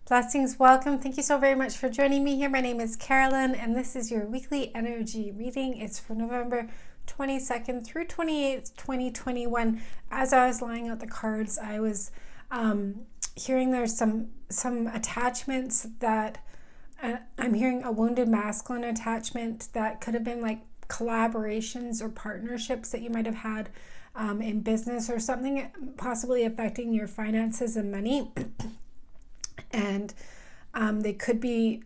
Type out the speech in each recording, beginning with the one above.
Blessings, welcome. Thank you so very much for joining me here. My name is Carolyn, and this is your weekly energy reading. It's for November 22nd through 28th, 2021. As I was laying out the cards, I was hearing there's some attachments that I'm hearing a wounded masculine attachment that could have been like collaborations or partnerships that you might have had in business or something possibly affecting your finances and money. And they could be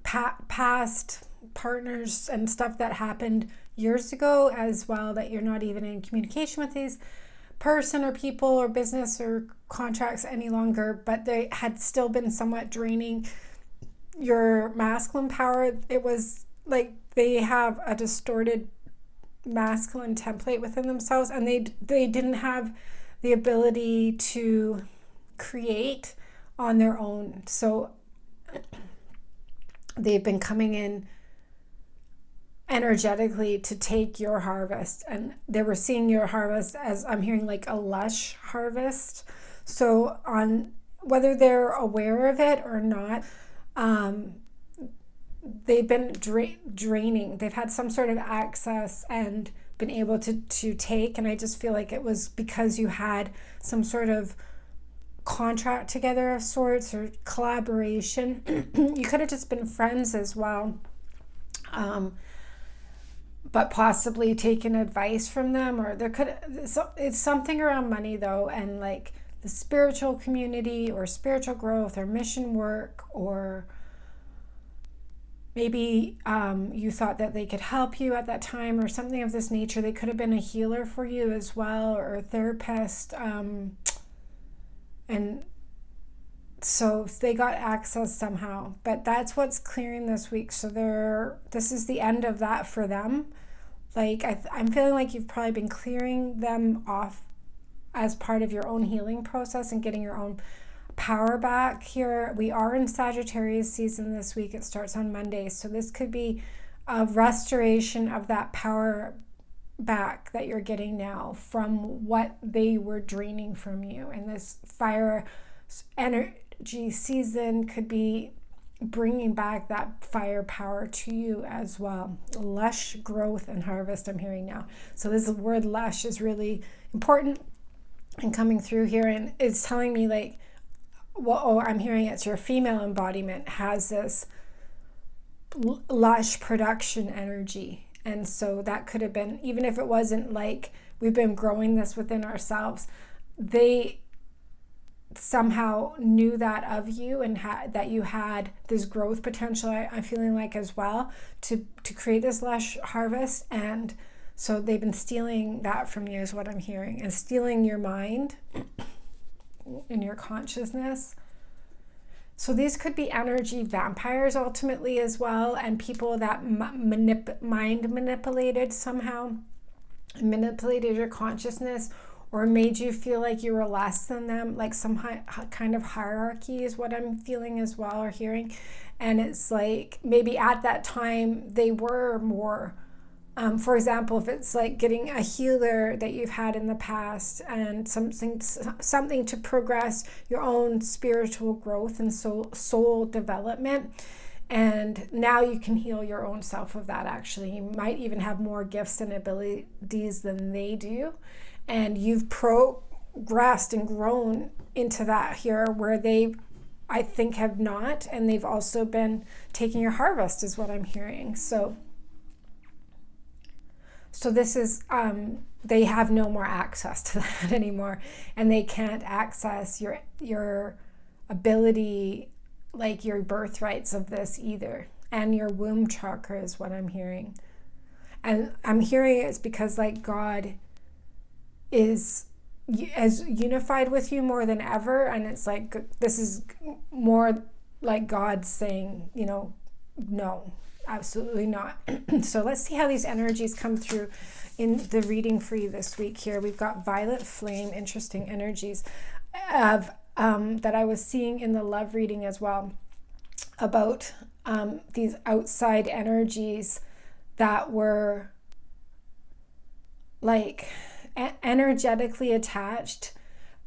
past partners and stuff that happened years ago as well, that you're not even in communication with these person or people or business or contracts any longer, but they had still been somewhat draining your masculine power. It was like they have a distorted masculine template within themselves, and they didn't have the ability to create on their own. So they've been coming in energetically to take your harvest, and they were seeing your harvest as, I'm hearing, like a lush harvest. So on whether they're aware of it or not, they've been draining. They've had some sort of access and been able to take, and I just feel like it was because you had some sort of contract together of sorts or collaboration. You could have just been friends as well, but possibly taken advice from them, or it's something around money though, and like the spiritual community or spiritual growth or mission work, or maybe you thought that they could help you at that time or something of this nature. They could have been a healer for you as well, or a therapist. And so they got access somehow, but that's what's clearing this week. So this is the end of that for them. Like I'm feeling like you've probably been clearing them off as part of your own healing process and getting your own power back. Here we are in Sagittarius season this week. It starts on Monday. So this could be a restoration of that power back that you're getting now from what they were draining from you. And this fire energy season could be bringing back that fire power to you as well. Lush growth and harvest, I'm hearing now. So this word lush is really important and coming through here, and it's telling me like, I'm hearing it's your female embodiment has this lush production energy. And so that could have been, even if it wasn't like we've been growing this within ourselves, they somehow knew that of you, and that you had this growth potential, I'm feeling like as well, to create this lush harvest. And so they've been stealing that from you is what I'm hearing, and stealing your mind and your consciousness. So these could be energy vampires ultimately as well, and people that mind manipulated somehow, manipulated your consciousness, or made you feel like you were less than them, like some kind of hierarchy is what I'm feeling as well, or hearing. And it's like maybe at that time they were more, for example, if it's like getting a healer that you've had in the past, and something to progress your own spiritual growth and soul development, and now you can heal your own self of that. Actually, you might even have more gifts and abilities than they do, and you've progressed and grown into that here, where they, I think, have not, and they've also been taking your harvest is what I'm hearing. So this is, they have no more access to that anymore, and they can't access your ability, like your birthrights of this either, and your womb chakra is what I'm hearing. And I'm hearing it's because like God is as unified with you more than ever, and it's like this is more like God saying, no, absolutely not. So let's see how these energies come through in the reading for you this week. Here we've got violet flame, interesting energies of that I was seeing in the love reading as well, about these outside energies that were like energetically attached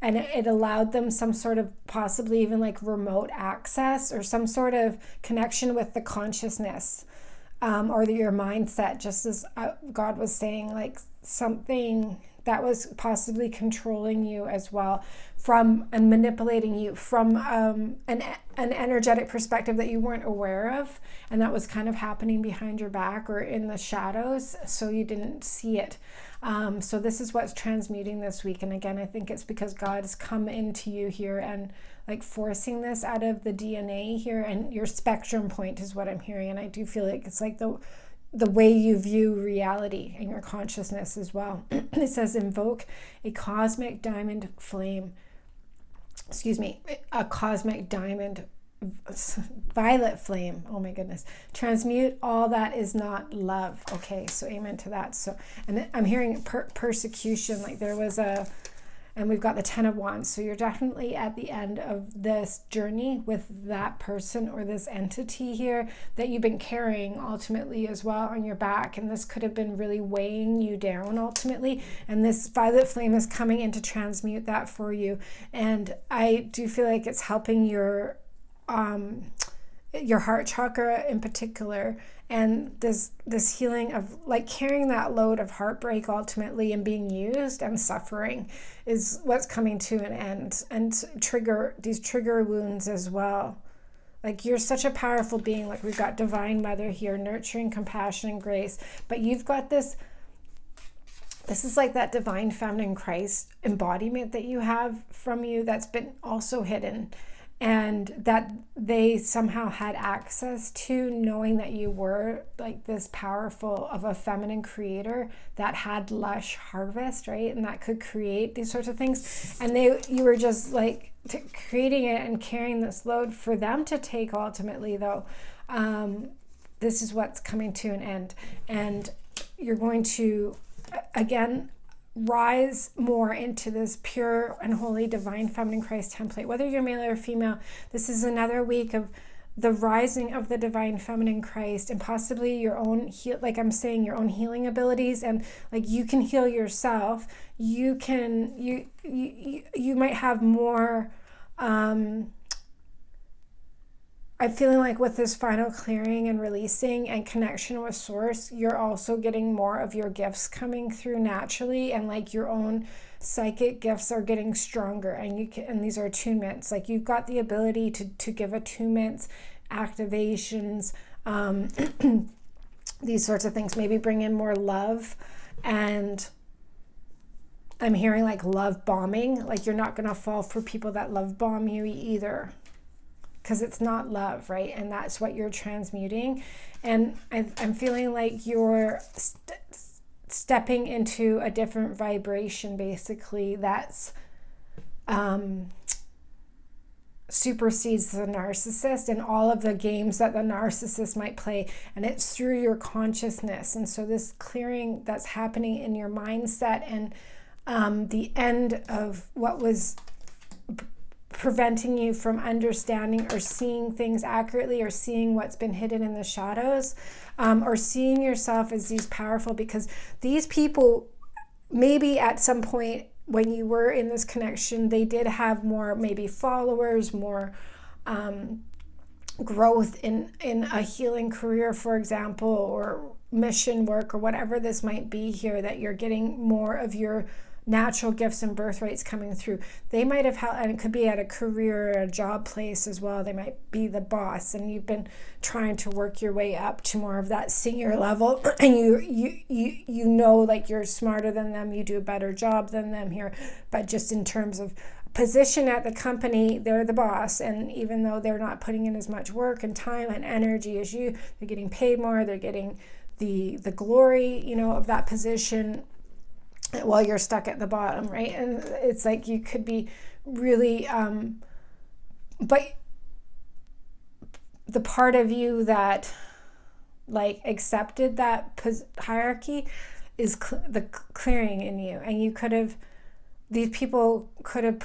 and it allowed them some sort of possibly even like remote access or some sort of connection with the consciousness, or your mindset, just as God was saying, like something that was possibly controlling you as well, from and manipulating you from an energetic perspective that you weren't aware of, and that was kind of happening behind your back or in the shadows, so you didn't see it. So this is what's transmuting this week. And again, I think it's because God has come into you here and like forcing this out of the DNA here, and your spectrum point is what I'm hearing. And I do feel like it's like the way you view reality and your consciousness as well. It says invoke a cosmic diamond flame. A cosmic diamond violet flame. Oh my goodness. Transmute all that is not love. Okay, so amen to that. So, and I'm hearing persecution, like there was and we've got the 10 of Wands. So you're definitely at the end of this journey with that person or this entity here that you've been carrying ultimately as well on your back. And this could have been really weighing you down ultimately. And this violet flame is coming in to transmute that for you. And I do feel like it's helping your heart chakra in particular, and this healing of like carrying that load of heartbreak ultimately and being used and suffering is what's coming to an end, and these trigger wounds as well. Like you're such a powerful being, like we've got Divine Mother here, nurturing, compassion, and grace, but you've got this is like that divine feminine Christ embodiment that you have from you that's been also hidden, and that they somehow had access to, knowing that you were like this powerful of a feminine creator that had lush harvest, right? And that could create these sorts of things. And you were just like creating it and carrying this load for them to take ultimately, though. This is what's coming to an end. And you're going to, again, rise more into this pure and holy divine feminine Christ template, whether you're male or female. This is another week of the rising of the divine feminine Christ, and possibly your own like I'm saying, your own healing abilities. And like you can heal yourself, you might have more I'm feeling like with this final clearing and releasing and connection with source, you're also getting more of your gifts coming through naturally, and like your own psychic gifts are getting stronger, and these are attunements. Like you've got the ability to give attunements, activations, these sorts of things. Maybe bring in more love, and I'm hearing like love bombing. Like you're not going to fall for people that love bomb you either, because it's not love, right? And that's what you're transmuting. And I'm feeling like you're stepping into a different vibration, basically, that's supersedes the narcissist and all of the games that the narcissist might play. And it's through your consciousness. And so this clearing that's happening in your mindset, and the end of what was preventing you from understanding or seeing things accurately, or seeing what's been hidden in the shadows, or seeing yourself as these powerful, because these people maybe at some point when you were in this connection, they did have more maybe followers, more growth in a healing career, for example, or mission work, or whatever this might be here, that you're getting more of your natural gifts and birthrights coming through. They might have held, and it could be at a career or a job place as well. They might be the boss, and you've been trying to work your way up to more of that senior level, and you know, like you're smarter than them, you do a better job than them here, but just in terms of position at the company, they're the boss, and even though they're not putting in as much work and time and energy as you, they're getting paid more, they're getting the glory, you know, of that position, while you're stuck at the bottom, right? And it's like you could be really, but the part of you that like accepted that hierarchy is the clearing in you, and you could have, these people could have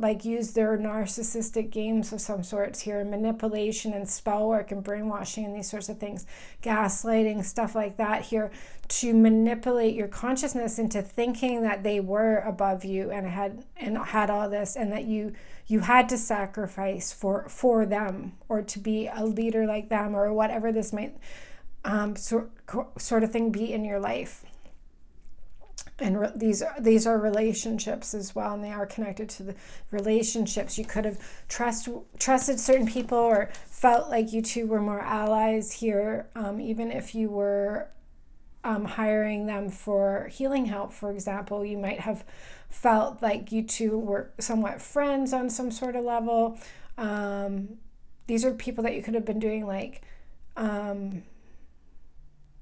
like use their narcissistic games of some sorts here, manipulation and spell work and brainwashing and these sorts of things, gaslighting, stuff like that here, to manipulate your consciousness into thinking that they were above you and had all this, and that you had to sacrifice for them, or to be a leader like them, or whatever this might sort of thing be in your life. And these are relationships as well, and they are connected to the relationships. You could have trusted certain people, or felt like you two were more allies here, even if you were hiring them for healing help, for example. You might have felt like you two were somewhat friends on some sort of level. These are people that you could have been doing like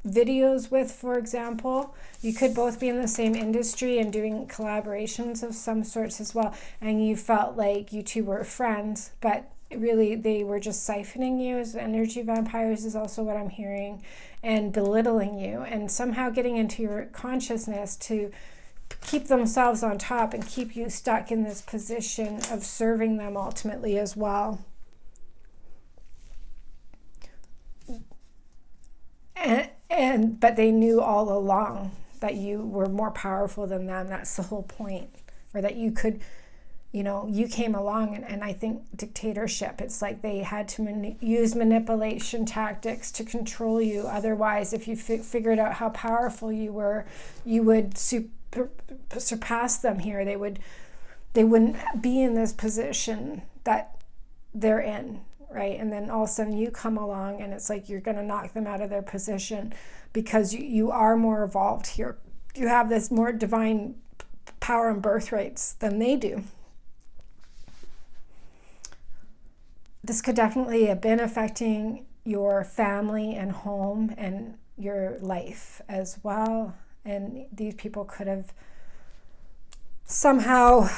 videos with, for example. You could both be in the same industry and doing collaborations of some sorts as well, and you felt like you two were friends, but really they were just siphoning you as energy vampires, is also what I'm hearing, and belittling you, and somehow getting into your consciousness to keep themselves on top and keep you stuck in this position of serving them ultimately as well. But they knew all along that you were more powerful than them. That's the whole point. Or that you could, you came along, and I think dictatorship, it's like they had to use manipulation tactics to control you. Otherwise, if you figured out how powerful you were, you would surpass them here. They wouldn't be in this position that they're in. Right? And then all of a sudden you come along, and it's like you're going to knock them out of their position, because you are more evolved here. You have this more divine power and birthrights than they do. This could definitely have been affecting your family and home and your life as well. And these people could have somehow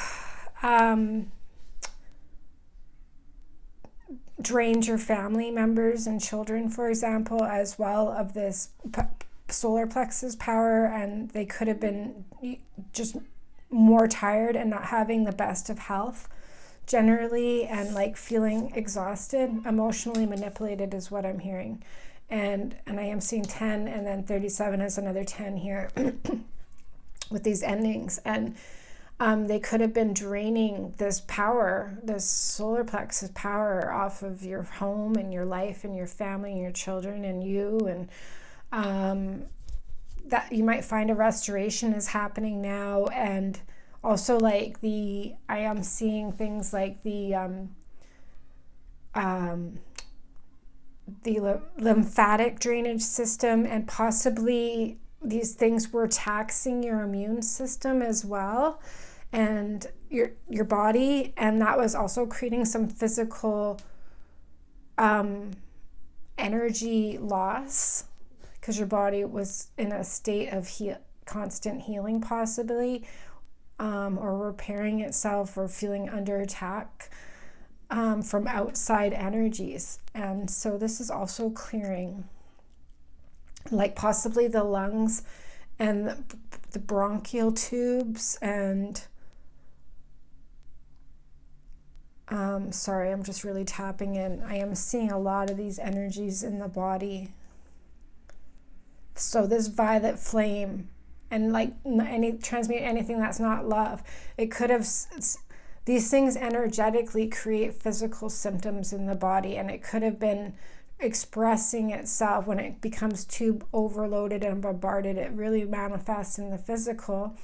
drained your family members and children, for example, as well, of this solar plexus power, and they could have been just more tired and not having the best of health generally, and like feeling exhausted, emotionally manipulated is what I'm hearing. And I am seeing 10, and then 37 is another 10 here with these endings. And they could have been draining this power, this solar plexus power, off of your home and your life and your family and your children and you. And that you might find a restoration is happening now. And also like I am seeing things like the lymphatic drainage system, and possibly these things were taxing your immune system as well, and your body, and that was also creating some physical energy loss, because your body was in a state of constant healing possibly, or repairing itself, or feeling under attack from outside energies. And so this is also clearing, like possibly the lungs and the bronchial tubes, and sorry, I'm just really tapping in. I am seeing a lot of these energies in the body. So this violet flame, and like transmute anything that's not love. It could have, these things energetically create physical symptoms in the body, and it could have been expressing itself when it becomes too overloaded and bombarded. It really manifests in the physical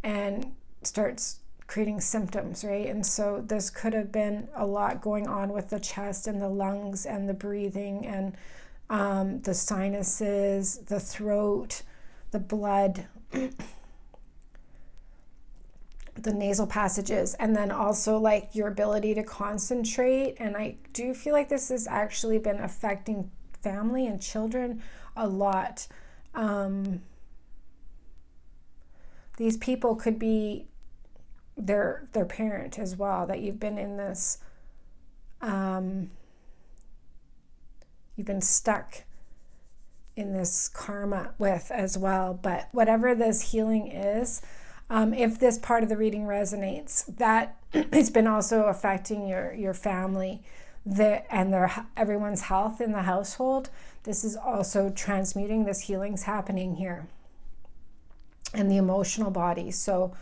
and starts creating symptoms, right? And so this could have been a lot going on with the chest and the lungs and the breathing and the sinuses, the throat, the blood, the nasal passages, and then also like your ability to concentrate. And I do feel like this has actually been affecting family and children a lot. These people could be their parent as well, that you've been in this, you've been stuck in this karma with as well. But whatever this healing is, if this part of the reading resonates, that it's been also affecting your family and everyone's health in the household. This is also transmuting. This healing's happening here. And the emotional body. So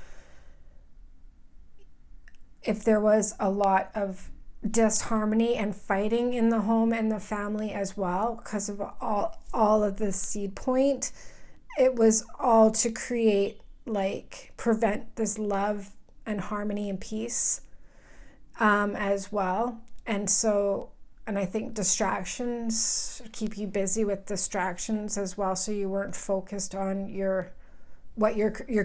if there was a lot of disharmony and fighting in the home and the family as well, because of all of this seed point, it was all to create, like, prevent this love and harmony and peace as well. And so, and I think distractions keep you busy with distractions as well, so you weren't focused on your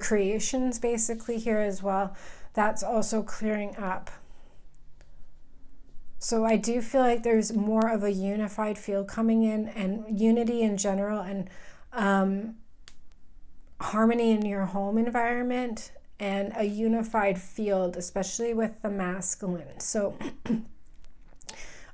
creations basically here as well. That's also clearing up. So I do feel like there's more of a unified field coming in, and unity in general, and harmony in your home environment, and a unified field, especially with the masculine. So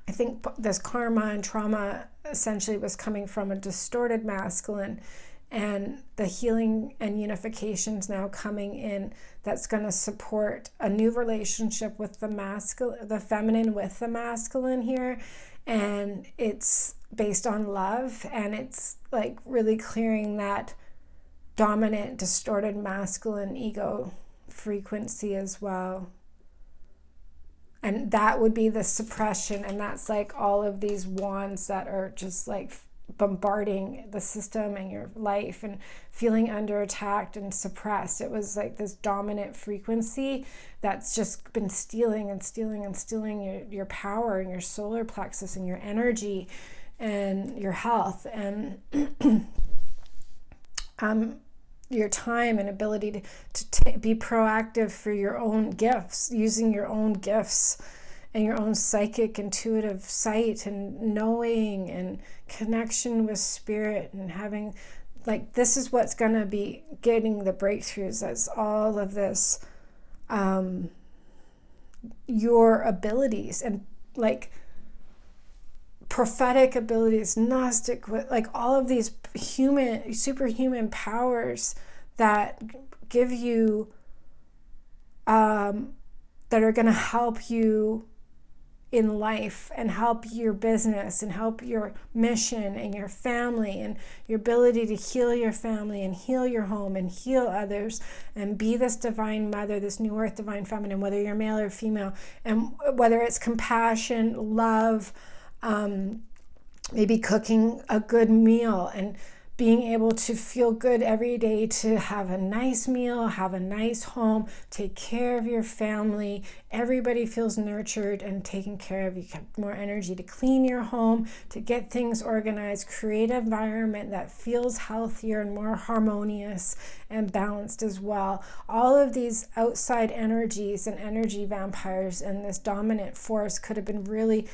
I think this karma and trauma essentially was coming from a distorted masculine, and the healing and unifications now coming in that's going to support a new relationship with the feminine with the masculine here. And it's based on love, and it's like really clearing that dominant, distorted masculine ego frequency as well. And that would be the suppression, and that's like all of these wands that are just like bombarding the system and your life and feeling under attack and suppressed. It was like this dominant frequency that's just been stealing your power and your solar plexus and your energy and your health and your time and ability to be proactive for your own gifts, using your own gifts and your own psychic intuitive sight and knowing and connection with spirit, and having, like, this is what's going to be getting the breakthroughs, as all of this your abilities and like prophetic abilities, Gnostic, like all of these superhuman powers that give you that are going to help you in life and help your business and help your mission and your family and your ability to heal your family and heal your home and heal others and be this divine mother, this new earth divine feminine, whether you're male or female, and whether it's compassion, love, maybe cooking a good meal and being able to feel good every day, to have a nice meal, have a nice home, take care of your family. Everybody feels nurtured and taken care of. You have more energy to clean your home, to get things organized, create an environment that feels healthier and more harmonious and balanced as well. All of these outside energies and energy vampires and this dominant force could have been really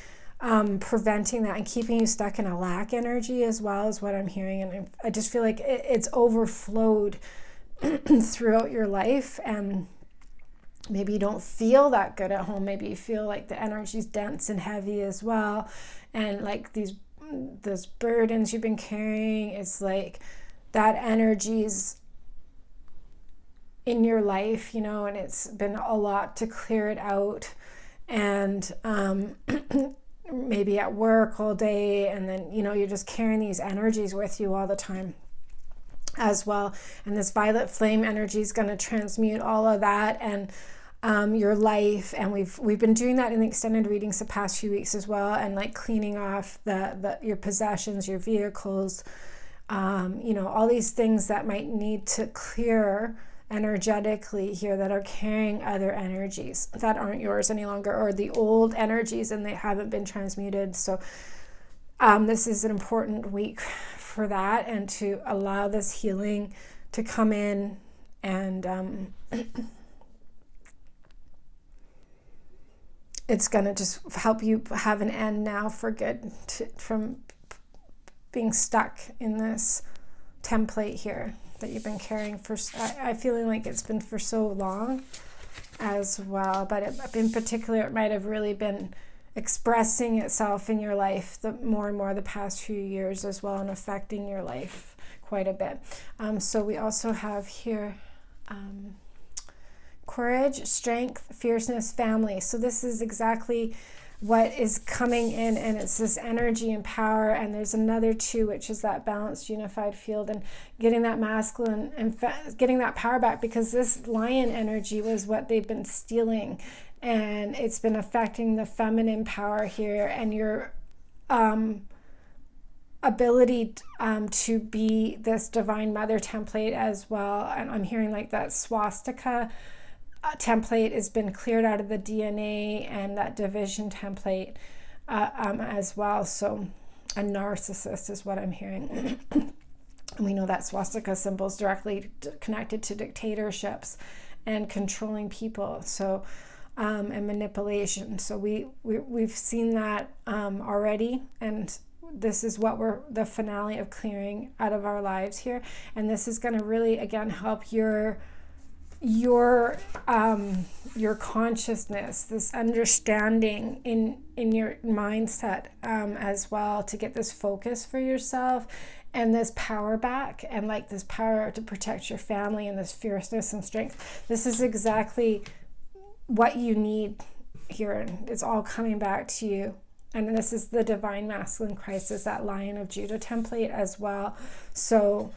preventing that and keeping you stuck in a lack energy as well, is what I'm hearing. And I just feel like it's overflowed throughout your life, and maybe you don't feel that good at home. Maybe you feel like the energy's dense and heavy as well, and like those burdens you've been carrying, it's like that energy's in your life, and it's been a lot to clear it out. And maybe at work all day, and then you're just carrying these energies with you all the time as well. And this violet flame energy is going to transmute all of that and your life. And we've been doing that in the extended readings the past few weeks as well, and like cleaning off your possessions, your vehicles, all these things that might need to clear energetically here, that are carrying other energies that aren't yours any longer, or the old energies and they haven't been transmuted. So this is an important week for that, and to allow this healing to come in, and it's going to just help you have an end now for good from being stuck in this template here that you've been carrying for, I feeling like it's been for so long as well. But in particular, it might have really been expressing itself in your life more and more the past few years as well, and affecting your life quite a bit. So we also have here courage, strength, fierceness, family. So this is exactly what is coming in, and it's this energy and power. And there's another 2, which is that balanced, unified field, and getting that masculine and getting that power back, because this lion energy was what they've been stealing, and it's been affecting the feminine power here, and your ability to be this divine mother template as well. And I'm hearing like that swastika template has been cleared out of the DNA, and that division template as well. So a narcissist is what I'm hearing. And we know that swastika symbol is directly connected to dictatorships and controlling people, so and manipulation. So we've seen that already, and this is what we're the finale of clearing out of our lives here. And this is going to really, again, help your consciousness, this understanding in your mindset as well, to get this focus for yourself and this power back, and like this power to protect your family, and this fierceness and strength. This is exactly what you need here, and it's all coming back to you. And this is the divine masculine crisis, that Lion of Judah template as well. So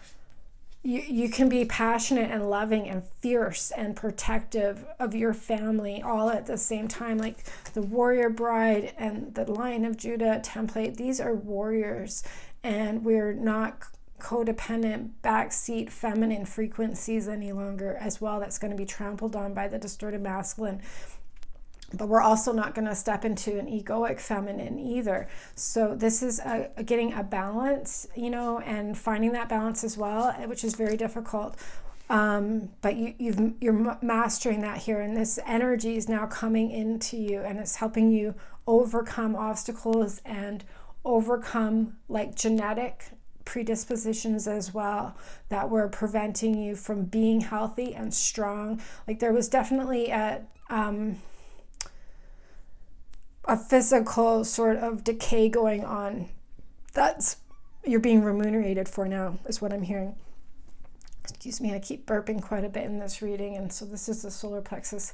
you can be passionate and loving and fierce and protective of your family all at the same time. Like the warrior bride and the Lion of Judah template, these are warriors, and we're not codependent, backseat feminine frequencies any longer as well. That's going to be trampled on by the distorted masculine. But we're also not going to step into an egoic feminine either. So this is getting a balance, and finding that balance as well, which is very difficult. But you're mastering that here, and this energy is now coming into you, and it's helping you overcome obstacles and overcome like genetic predispositions as well that were preventing you from being healthy and strong. Like there was definitely a physical sort of decay going on that's you're being remunerated for now, is what I'm hearing. Excuse me, I keep burping quite a bit in this reading, and so this is the solar plexus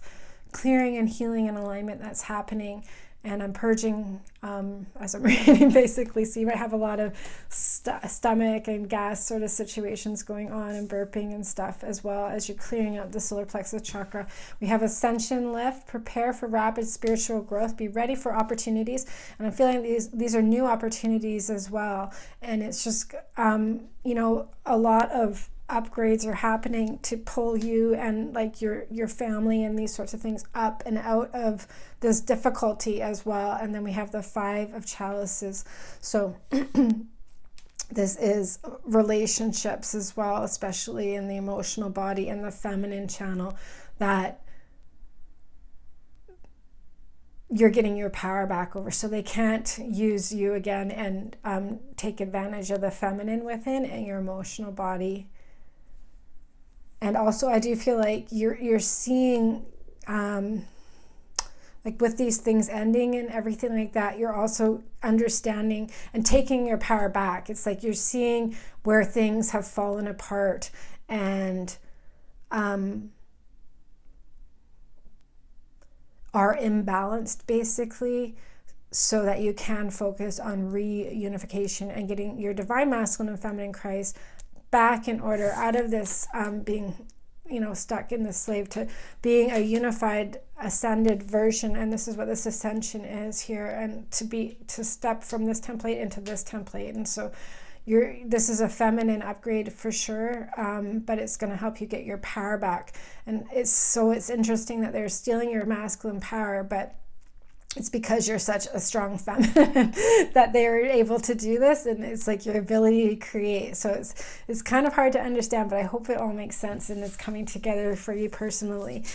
clearing and healing and alignment that's happening. And I'm purging as I'm reading, basically. So you might have a lot of stomach and gas sort of situations going on, and burping and stuff, as well as you're clearing out the solar plexus chakra. We have ascension lift, prepare for rapid spiritual growth, be ready for opportunities. And I'm feeling these are new opportunities as well. And it's just, a lot of upgrades are happening to pull you and like your family and these sorts of things up and out of this difficulty as well. And then we have the 5 of chalices. So this is relationships as well, especially in the emotional body and the feminine channel, that you're getting your power back over. So they can't use you again and take advantage of the feminine within and your emotional body. And also I do feel like you're seeing, like with these things ending and everything like that, you're also understanding and taking your power back. It's like you're seeing where things have fallen apart and are imbalanced, basically, so that you can focus on reunification and getting your divine masculine and feminine Christ back in order, out of this being stuck in the slave, to being a unified ascended version. And this is what this ascension is here, and to step from this template into this template. And so this is a feminine upgrade for sure, but it's going to help you get your power back. And it's interesting that they're stealing your masculine power, but it's because you're such a strong feminine that they were able to do this, and it's like your ability to create. So it's kind of hard to understand, but I hope it all makes sense and is coming together for you personally.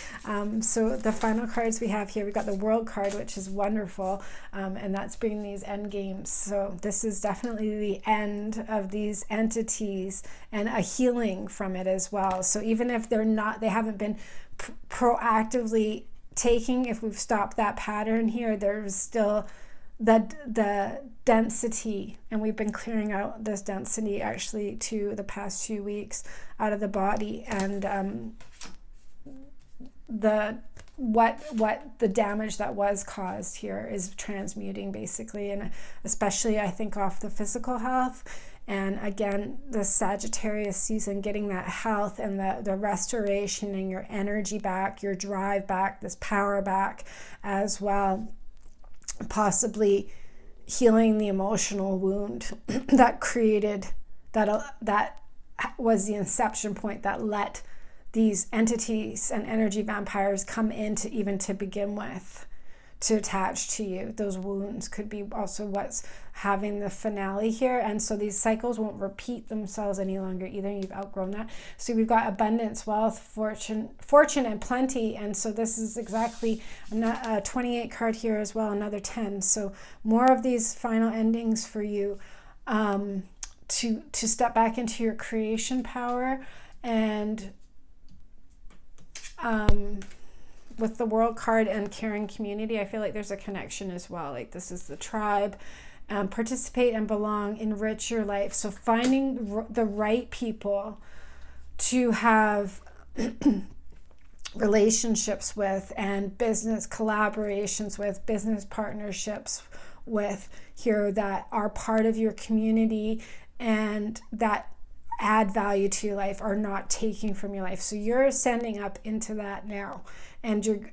So the final cards we have here, we've got the World card, which is wonderful, and that's bringing these end games. So this is definitely the end of these entities and a healing from it as well. So even if they haven't been proactively taking, if we've stopped that pattern here, there's still the density, and we've been clearing out this density actually to the past few weeks out of the body. And what the damage that was caused here is transmuting basically, and especially I think off the physical health. And again, the Sagittarius season, getting that health and the restoration and your energy back, your drive back, this power back as well. Possibly healing the emotional wound that created, that was the inception point that let these entities and energy vampires come in to even to begin with, to attach to you. Those wounds could be also what's having the finale here. And so these cycles won't repeat themselves any longer either. You've outgrown that. So we've got abundance, wealth, fortune and plenty. And so this is exactly a 28 card here as well, another 10. So more of these final endings for you, to step back into your creation power. And with the World card and caring community, I feel like there's a connection as well. Like this is the tribe. Participate and belong, enrich your life. So finding the right people to have relationships with, and business collaborations with, business partnerships with here that are part of your community and that add value to your life, are not taking from your life. So you're ascending up into that now, and you're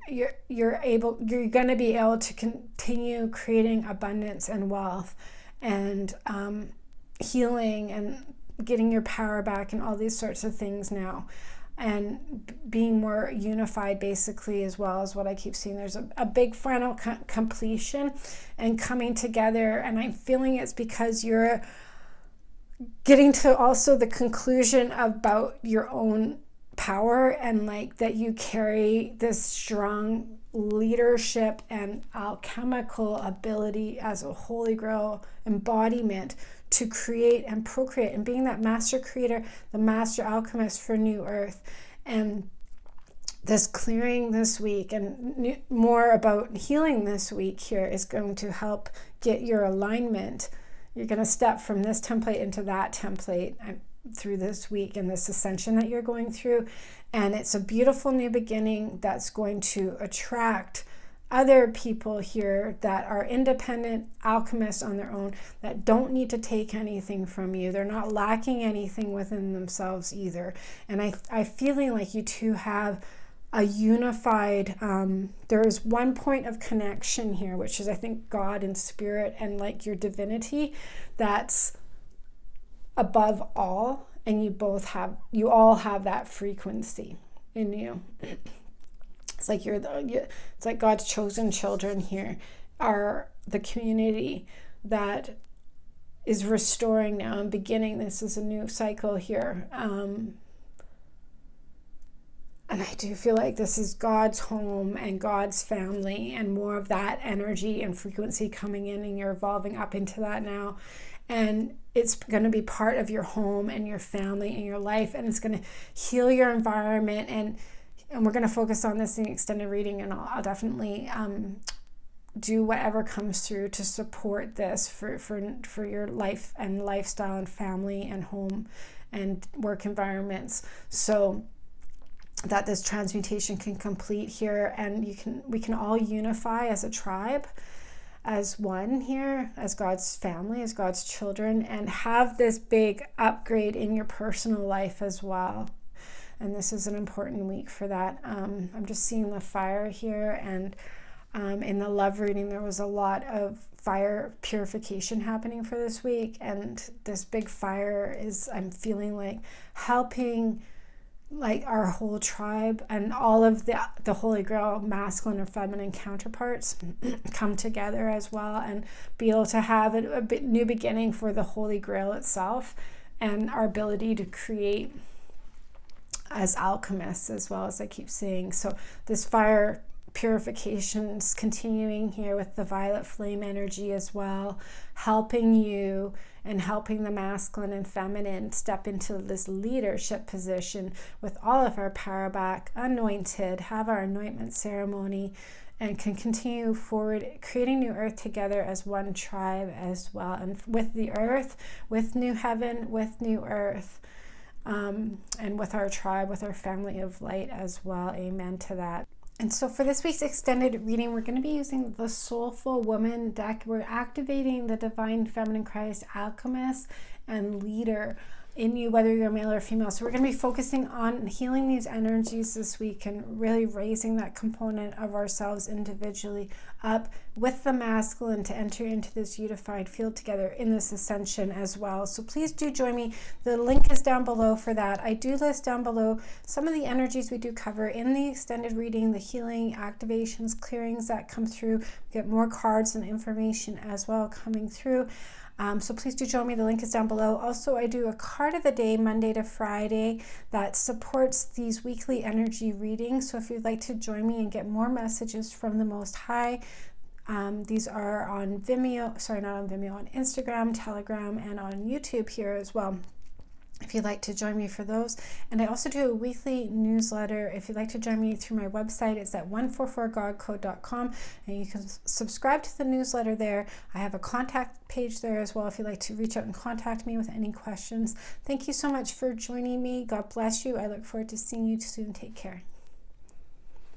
going to be able to continue creating abundance and wealth and healing and getting your power back and all these sorts of things now, and being more unified basically, as well as what I keep seeing. There's a big final completion and coming together, and I'm feeling it's because you're getting to also the conclusion about your own power, and like that you carry this strong leadership and alchemical ability as a holy grail embodiment to create and procreate, and being that master creator, the master alchemist for New Earth. And this clearing this week and more about healing this week here is going to help get your alignment. You're going to step from this template into that template through this week and this ascension that you're going through. And it's a beautiful new beginning that's going to attract other people here that are independent alchemists on their own, that don't need to take anything from you. They're not lacking anything within themselves either. And I feeling like you two have a unified, there's one point of connection here, which is I think God and spirit and like your divinity that's above all, and you all have that frequency in you. It's like it's like God's chosen children here are the community that is restoring now and beginning. This is a new cycle here. And I do feel like this is God's home and God's family, and more of that energy and frequency coming in, and you're evolving up into that now. And it's going to be part of your home and your family and your life, and it's going to heal your environment. And we're going to focus on this in extended reading, and I'll definitely do whatever comes through to support this for your life and lifestyle and family and home and work environments. So that this transmutation can complete here, and we can all unify as a tribe, as one here, as God's family, as God's children, and have this big upgrade in your personal life as well. And this is an important week for that. I'm just seeing the fire here, and in the love reading there was a lot of fire purification happening for this week, and this big fire is, I'm feeling like, helping like our whole tribe and all of the Holy Grail masculine or feminine counterparts come together as well, and be able to have a new beginning for the Holy Grail itself and our ability to create as alchemists as well, as I keep saying. So this fire purification is continuing here with the violet flame energy as well, helping you and helping the masculine and feminine step into this leadership position with all of our power back, anointed, have our anointment ceremony, and can continue forward, creating New Earth together as one tribe as well. And with the earth, with new heaven, with new earth, and with our tribe, with our family of light as well. Amen to that. And so for this week's extended reading, we're going to be using the Soulful Woman deck. We're activating the Divine Feminine Christ, Alchemist, and Leader in you, whether you're male or female. So we're going to be focusing on healing these energies this week and really raising that component of ourselves individually up with the masculine to enter into this unified field together in this ascension as well. So please do join me. The link is down below for that. I do list down below some of the energies we do cover in the extended reading, the healing, activations, clearings that come through. We get more cards and information as well coming through. So please do join me. The link is down below. Also, I do a card of the day Monday to Friday that supports these weekly energy readings. So if you'd like to join me and get more messages from the Most High, these are on Vimeo, on Instagram, Telegram, and on YouTube here as well, if you'd like to join me for those. And I also do a weekly newsletter. If you'd like to join me through my website, it's at 144godcode.com, and you can subscribe to the newsletter there. I have a contact page there as well if you'd like to reach out and contact me with any questions. Thank you so much for joining me. God bless you. I look forward to seeing you soon. Take care.